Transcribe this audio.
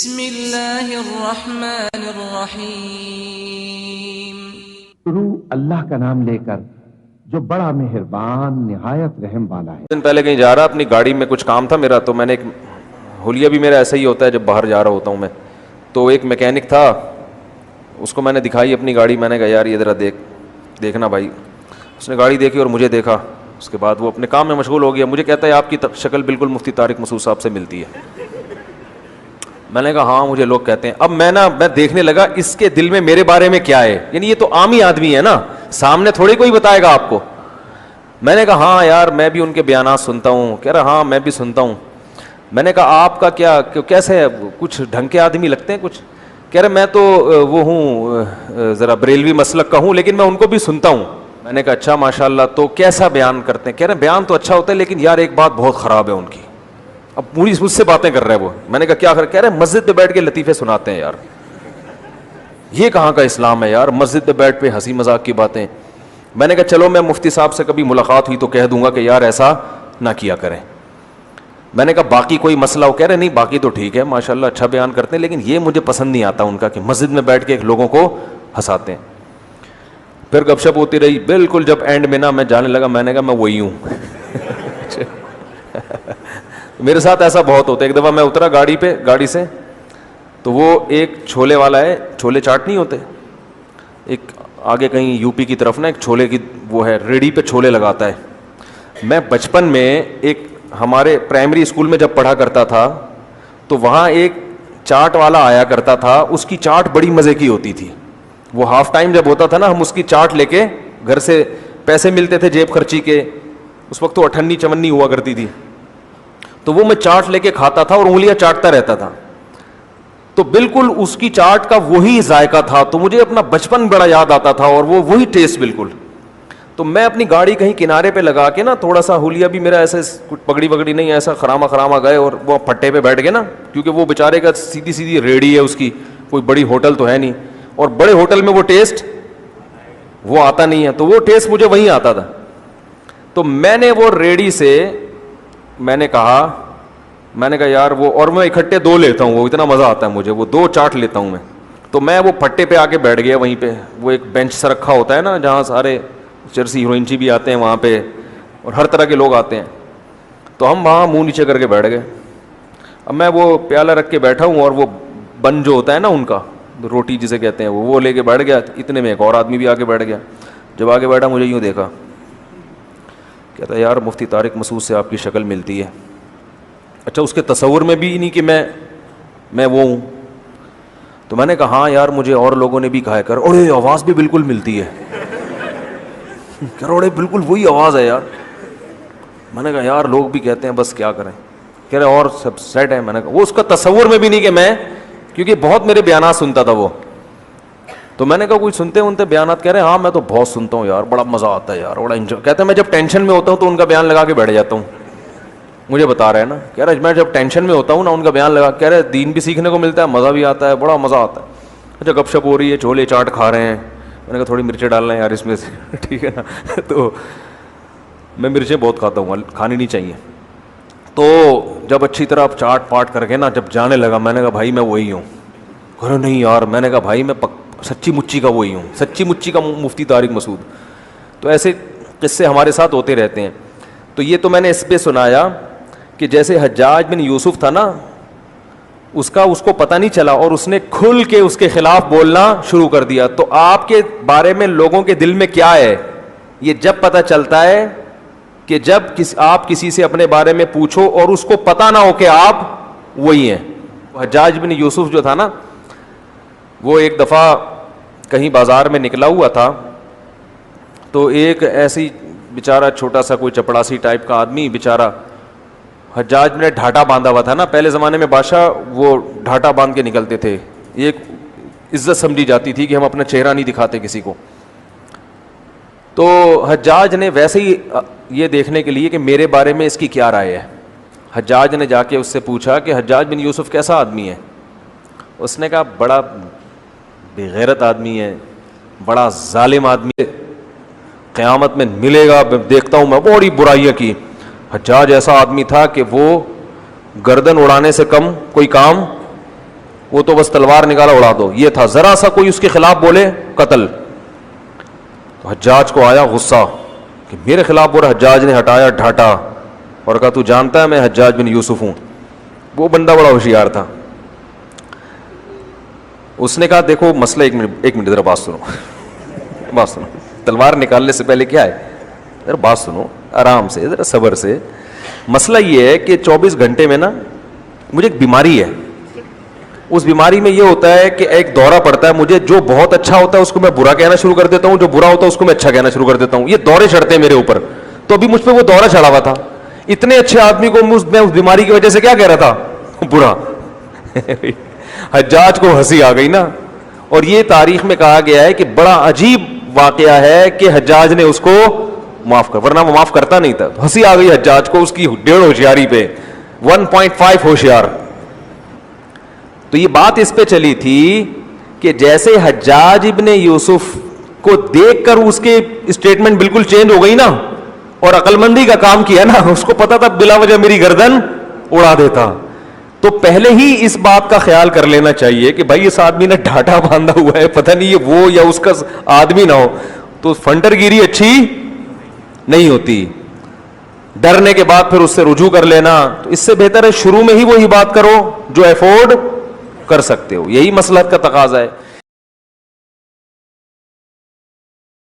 بسم اللہ الرحمن الرحیم۔ شروع اللہ کا نام لے کر جو بڑا مہربان نہایت رحم والا ہے۔ دن پہلے کہیں جا رہا اپنی گاڑی میں کچھ کام تھا میرا، تو میں نے ایک حلیہ بھی میرا ایسا ہی ہوتا ہے جب باہر جا رہا ہوتا ہوں میں، تو ایک میکینک تھا، اس کو میں نے دکھائی اپنی گاڑی، میں نے کہا یار یہ ذرا دیکھنا بھائی۔ اس نے گاڑی دیکھی اور مجھے دیکھا، اس کے بعد وہ اپنے کام میں مشغول ہو گیا۔ مجھے کہتا ہے آپ کی شکل بالکل مفتی طارق مسعود صاحب سے ملتی ہے۔ میں نے کہا ہاں مجھے لوگ کہتے ہیں۔ اب میں دیکھنے لگا اس کے دل میں میرے بارے میں کیا ہے، یعنی یہ تو عام ہی آدمی ہے نا، سامنے تھوڑی کوئی بتائے گا آپ کو۔ میں نے کہا ہاں یار میں بھی ان کے بیانات سنتا ہوں۔ کہہ رہا ہاں میں بھی سنتا ہوں۔ میں نے کہا آپ کا کیا کیسے ہے، کچھ ڈھنگ کے آدمی لگتے ہیں کچھ؟ کہہ رہے میں تو وہ ہوں ذرا بریلوی مسلک کا ہوں، لیکن میں ان کو بھی سنتا ہوں۔ میں نے کہا اچھا ماشاء اللہ، تو کیسا بیان کرتے ہیں؟ کہہ رہے بیان تو اچھا ہوتا ہے لیکن یار ایک بات بہت خراب ہے ان کی۔ اب پوری مجھ سے باتیں کر رہے ہیں وہ۔ میں نے کہا کیا کہہ رہے مسجد پہ بیٹھ کے لطیفے سناتے ہیں۔ یار یہ کہاں کا اسلام ہے یار، مسجد پہ بیٹھ پہ ہنسی مذاق کی باتیں۔ میں نے کہا چلو میں مفتی صاحب سے کبھی ملاقات ہوئی تو کہہ دوں گا کہ یار ایسا نہ کیا کریں۔ میں نے کہا باقی کوئی مسئلہ ہو؟ کہہ رہے نہیں باقی تو ٹھیک ہے ماشاءاللہ اچھا بیان کرتے ہیں، لیکن یہ مجھے پسند نہیں آتا ان کا کہ مسجد میں بیٹھ کے لوگوں کو ہنساتے ہیں۔ پھر گپ شپ ہوتی رہی، بالکل جب اینڈ میں نا میں جانے لگا، میں نے کہا میں وہی ہوں۔ میرے ساتھ ایسا بہت ہوتا ہے۔ ایک دفعہ میں اترا گاڑی سے، تو وہ ایک چھولے والا ہے، چھولے چاٹ نہیں ہوتے، ایک آگے کہیں یو پی کی طرف نا ایک چھولے کی وہ ہے، ریڑھی پہ چھولے لگاتا ہے۔ میں بچپن میں ایک ہمارے پرائمری اسکول میں جب پڑھا کرتا تھا تو وہاں ایک چاٹ والا آیا کرتا تھا، اس کی چاٹ بڑی مزے کی ہوتی تھی۔ وہ ہاف ٹائم جب ہوتا تھا نا، ہم اس کی چاٹ لے کے گھر سے، پیسے ملتے تھے جیب خرچی کے، اس وقت تو 58 54 ہوا کرتی تھی، تو وہ میں چاٹ لے کے کھاتا تھا اور انگلیاں چاٹتا رہتا تھا۔ تو بالکل اس کی چاٹ کا وہی ذائقہ تھا، تو مجھے اپنا بچپن بڑا یاد آتا تھا اور وہ وہی ٹیسٹ بالکل۔ تو میں اپنی گاڑی کہیں کنارے پہ لگا کے نا، تھوڑا سا حلیہ بھی میرا ایسے کچھ پگڑی وگڑی نہیں، ایسا خراما گئے اور وہ پھٹے پہ بیٹھ گئے نا، کیونکہ وہ بیچارے کا سیدھی ریڑھی ہے اس کی، کوئی بڑی ہوٹل تو ہے نہیں، اور بڑے ہوٹل میں وہ ٹیسٹ وہ آتا نہیں ہے، تو وہ ٹیسٹ مجھے وہیں آتا تھا۔ تو میں نے وہ ریڑھی سے میں نے کہا یار وہ، اور میں اکٹھے 2 لیتا ہوں، وہ اتنا مزہ آتا ہے مجھے، وہ 2 چاٹ لیتا ہوں میں۔ تو میں وہ پھٹے پہ آ کے بیٹھ گیا وہیں پہ، وہ ایک بینچ سا رکھا ہوتا ہے نا جہاں سارے چرسی ہیروئنچی بھی آتے ہیں وہاں پہ، اور ہر طرح کے لوگ آتے ہیں، تو ہم وہاں منہ نیچے کر کے بیٹھ گئے۔ اب میں وہ پیالہ رکھ کے بیٹھا ہوں اور وہ بن جو ہوتا ہے نا ان کا، روٹی جسے کہتے ہیں، وہ لے کے بیٹھ گیا۔ اتنے میں ایک اور آدمی بھی آ کے بیٹھ گیا۔ جب آگے بیٹھا مجھے یوں دیکھا، کہتا ہے یار مفتی طارق مسعود سے آپ کی شکل ملتی ہے۔ اچھا اس کے تصور میں بھی نہیں کہ میں وہ ہوں۔ تو میں نے کہا ہاں یار مجھے اور لوگوں نے بھی کہا کر، اور یہ آواز بھی بالکل ملتی ہے، کہہ رہے بالکل وہی آواز ہے یار۔ میں نے کہا یار لوگ بھی کہتے ہیں بس کیا کریں، کہہ رہے اور سب سیٹ ہے۔ میں نے کہا وہ اس کا تصور میں بھی نہیں کہ میں، کیونکہ بہت میرے بیانات سنتا تھا وہ، تو میں نے کہا کوئی سنتے بیانات؟ کہہ رہے ہاں میں تو بہت سنتا ہوں یار، بڑا مزہ آتا ہے یار، بڑا انجوائے۔ کہتے ہیں میں جب ٹینشن میں ہوتا ہوں تو ان کا بیان لگا کے بیٹھ جاتا ہوں۔ مجھے بتا رہے ہیں نا، کہہ رہے میں جب ٹینشن میں ہوتا ہوں نا ان کا بیان لگا، کہہ رہے دین بھی سیکھنے کو ملتا ہے، مزہ بھی آتا ہے، بڑا مزہ آتا ہے۔ اچھا گپ شپ ہو رہی ہے، چھولے چاٹ کھا رہے ہیں، میں نے کہا تھوڑی مرچیں ڈالنا ہے یار اس میں سے، ٹھیک ہے نا؟ تو میں مرچیں بہت کھاتا ہوں، کھانی نہیں چاہیے۔ تو جب اچھی طرح چاٹ پاٹ کر کے نا جب جانے لگا، میں نے کہا بھائی میں وہی ہوں۔ کہہ رہے نہیں یار، میں نے کہا بھائی میں سچی مچی کا وہی ہوں، سچی مچی کا مفتی طارق مسعود۔ تو ایسے قصے ہمارے ساتھ ہوتے رہتے ہیں۔ تو یہ تو میں نے اس پہ سنایا کہ جیسے حجاج بن یوسف تھا نا، اس کو پتہ نہیں چلا اور اس نے کھل کے اس کے خلاف بولنا شروع کر دیا۔ تو آپ کے بارے میں لوگوں کے دل میں کیا ہے، یہ جب پتہ چلتا ہے کہ جب آپ کسی سے اپنے بارے میں پوچھو اور اس کو پتہ نہ ہو کہ آپ وہی ہیں۔ حجاج بن یوسف جو تھا نا، وہ ایک دفعہ کہیں بازار میں نکلا ہوا تھا، تو ایک ایسی بیچارہ چھوٹا سا کوئی چپڑاسی ٹائپ کا آدمی بیچارہ، حجاج نے ڈھاٹا باندھا ہوا تھا نا، پہلے زمانے میں بادشاہ وہ ڈھاٹا باندھ کے نکلتے تھے، ایک عزت سمجھی جاتی تھی کہ ہم اپنا چہرہ نہیں دکھاتے کسی کو۔ تو حجاج نے ویسے ہی یہ دیکھنے کے لیے کہ میرے بارے میں اس کی کیا رائے ہے، حجاج نے جا کے اس سے پوچھا کہ حجاج بن یوسف کیسا آدمی ہے؟ اس نے کہا بڑا بے غیرت آدمی ہے، بڑا ظالم آدمی ہے، قیامت میں ملے گا دیکھتا ہوں میں بڑی برائیاں کی۔ حجاج ایسا آدمی تھا کہ وہ گردن اڑانے سے کم کوئی کام وہ تو بس تلوار نکالا اڑا دو, یہ تھا. ذرا سا کوئی اس کے خلاف بولے قتل. تو حجاج کو آیا غصہ کہ میرے خلاف بول رہا. حجاج نے ہٹایا ڈھاٹا اور کہا تو جانتا ہے میں حجاج بن یوسف ہوں. وہ بندہ بڑا ہوشیار تھا. اس نے کہا دیکھو مسئلہ, ایک منٹ ذرا بات سنو, بات سنو. تلوار نکالنے سے پہلے کیا ہے, ذرا بات سنو آرام سے, ذرا صبر سے. مسئلہ یہ ہے کہ 24 گھنٹے میں نا مجھے ایک بیماری ہے. اس بیماری میں یہ ہوتا ہے کہ ایک دورہ پڑتا ہے مجھے, جو بہت اچھا ہوتا ہے اس کو میں برا کہنا شروع کر دیتا ہوں, جو برا ہوتا ہے اس کو میں اچھا کہنا شروع کر دیتا ہوں. یہ دورے چڑھتے ہیں میرے اوپر. تو ابھی مجھ پہ وہ دورہ چڑھا ہوا تھا. اتنے اچھے آدمی کو میں اس بیماری کی وجہ سے کیا کہہ رہا تھا, برا. حجاج کو ہنسی آ گئی نا. اور یہ تاریخ میں کہا گیا ہے کہ بڑا عجیب واقعہ ہے کہ حجاج نے اس کو معاف کر, ورنہ وہ معاف کرتا نہیں تھا. ہنسی آ گئی حجاج کو اس کی 1.5 ہوشیاری پہ, 1.5 ہوشیار. تو یہ بات اس پہ چلی تھی کہ جیسے حجاج ابن یوسف کو دیکھ کر اس کے اسٹیٹمنٹ بالکل چینج ہو گئی نا, اور عقل مندی کا کام کیا نا, اس کو پتا تھا بلا وجہ میری گردن اڑا دیتا. تو پہلے ہی اس بات کا خیال کر لینا چاہیے کہ بھائی اس آدمی نے ڈھاٹا باندھا ہوا ہے, پتہ نہیں یہ وہ یا اس کا آدمی نہ ہو, تو فنٹر گیری اچھی نہیں ہوتی. ڈرنے کے بعد پھر اس سے رجوع کر لینا, تو اس سے بہتر ہے شروع میں ہی وہی بات کرو جو افورڈ کر سکتے ہو. یہی مصلحت کا تقاضا ہے.